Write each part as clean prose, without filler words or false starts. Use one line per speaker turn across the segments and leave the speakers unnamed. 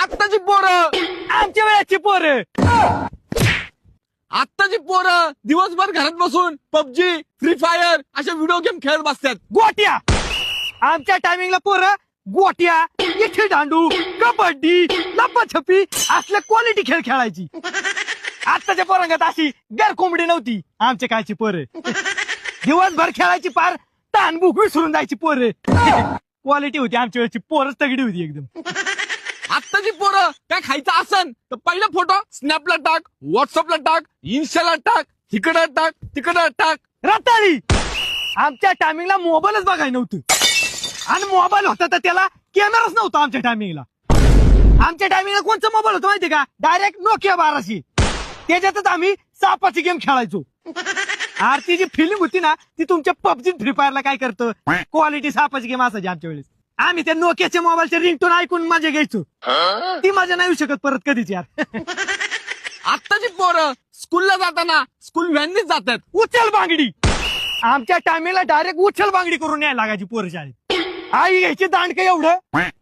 आत्ताची पोरं,
आमच्या वेळेची पोरं.
आत्ताची पोरं दिवसभर घरात बसून पबजी, फ्री फायर अशा व्हिडिओ गेम खेळत बसतात.
गोट्या. आमच्या टायमिंगला पोरं गोट्या, इथे दांडू, कबड्डी, लपाछपी असल्या क्वालिटी खेळ खेळायची. आत्ताच्या पोरांगात अशी गैरकोंबडी नव्हती. आमच्या कायची पोरं दिवसभर खेळायची, पार तानबुक विसरून जायची पोरं. क्वालिटी होती आमच्या वेळेची. पोरच तगडी होती एकदम.
आत्ताची पोरं काय खायचं असन तर पहिला फोटो स्नॅपला टाक, व्हॉट्सअपला टाक, इन्स्टाला टाक, तिकडं टाक, तिकडं टाक.
रताळी. आमच्या टायमिंगला मोबाईलच बघायला नव्हतं. आणि मोबाईल होता तर त्याला कॅमेराच नव्हता आमच्या टायमिंगला. आमच्या टायमिंगला कोणचा मोबाईल होता माहितीये का? Direct Nokia 1200. त्याच्यातच आम्ही सापाची गेम खेळायचो. आरती जी फिल्म होती ना ती तुमच्या पबजी फ्री फायरला काय करतं, क्वालिटी सापाची गेम असायची आमच्या वेळेस. आम्ही त्या नोकियाच्या मोबाईलच्या रिंगटोन ऐकून मजा घ्यायचो. ती मजा नाही येऊ शकत परत कधीच यार.
आत्ताची पोरं स्कूलला जाताना स्कूल व्हॅननीच जातात.
उचल बांगडी. आमच्या टायमिंगला डायरेक्ट उचल बांगडी करून यायला लागायची पोरं शाळेत. आई घ्यायची दांडकं एवढं,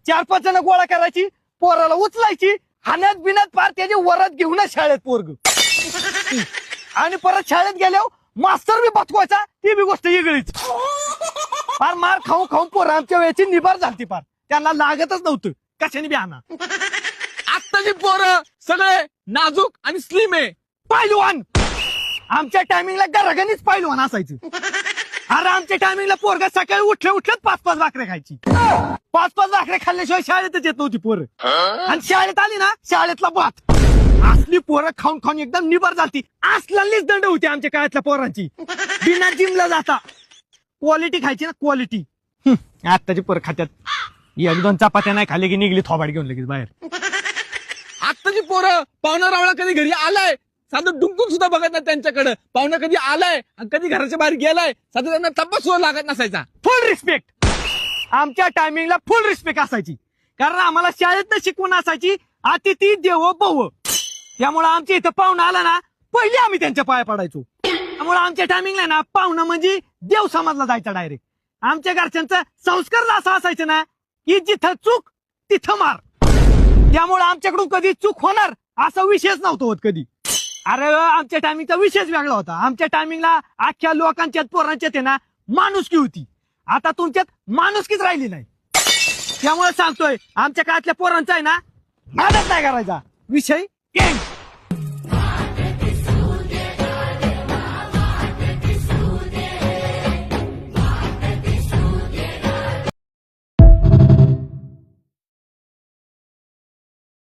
4-5 जण गोळा करायची, पोराला उचलायची, हाण्यात बिनात पार त्याची वरात घेऊनच शाळेत पोरग. आणि परत शाळेत गेल्यावर मास्तर बी बचवायचा, ती बी गोष्ट वेगळीच. फार मार खाऊन खाऊन पोरं आमच्या वेळेची निबार झालती. पार त्यांना लागतच नव्हतं कशाने बी आणा.
आत्ताची पोरं सगळे नाजूक आणि स्लिम आहे.
पहिलवान. आमच्या टायमिंगला गरगणीच पहिलवान असायचं. अरे आमच्या टायमिंगला पोरगा सकाळी उठल्यात 5-5 भाकऱ्या खायची. 5-5 भाकऱ्या खाल्ल्याशिवाय शाळेतच येत नव्हती पोरं. आणि शाळेत आली ना शाळेतला भात. असली पोरं खाऊन खाऊन एकदम निबार झालती. असलालीच दंड होती आमच्या काळातल्या पोरांची. बिना जिमला जाता क्वालिटी खायची ना, क्वालिटी. आत्ताची पोरं खात्यात 1-2 चपात्या नाही खाल्ली की निघली थोबाड घेऊन लगेच बाहेर.
आत्ताची पोरं पाहुणा रावळा कधी घरी आलाय साधं डुंकून सुद्धा बघत नाही त्यांच्याकडे. पाहुणा कधी आलाय आणि कधी घराच्या बाहेर गेलाय साधं त्यांना तपास सुद्धा लागत नसायचा.
फुल रिस्पेक्ट. आमच्या टायमिंगला फुल रिस्पेक्ट असायची. कारण आम्हाला शाळेत शिकवून असायची अतिथी देवो भव. त्यामुळे आमच्या इथं पाहुणा आला ना पहिले आम्ही त्यांच्या पाया पडायचो. त्यामुळे आमच्या टायमिंगला ना पाहुणा म्हणजे देव समजला जायचा डायरेक्ट. आमच्या घरच्यांचा संस्कार असा असायचा ना की जिथं चूक तिथं मार. त्यामुळे आमच्याकडून कधी चूक होणार असा विषयच नव्हता होत कधी. अरे आमच्या टायमिंगचा विषयच वेगळा होता. आमच्या टायमिंगला अख्ख्या लोकांच्यात पोरांच्यात ना माणुसकी होती. आता तुमच्यात माणुसकीच राहिली नाही. त्यामुळे सांगतोय आमच्या काळातल्या पोरांचा आहे ना नादच नाही करायचा. विषय एंड.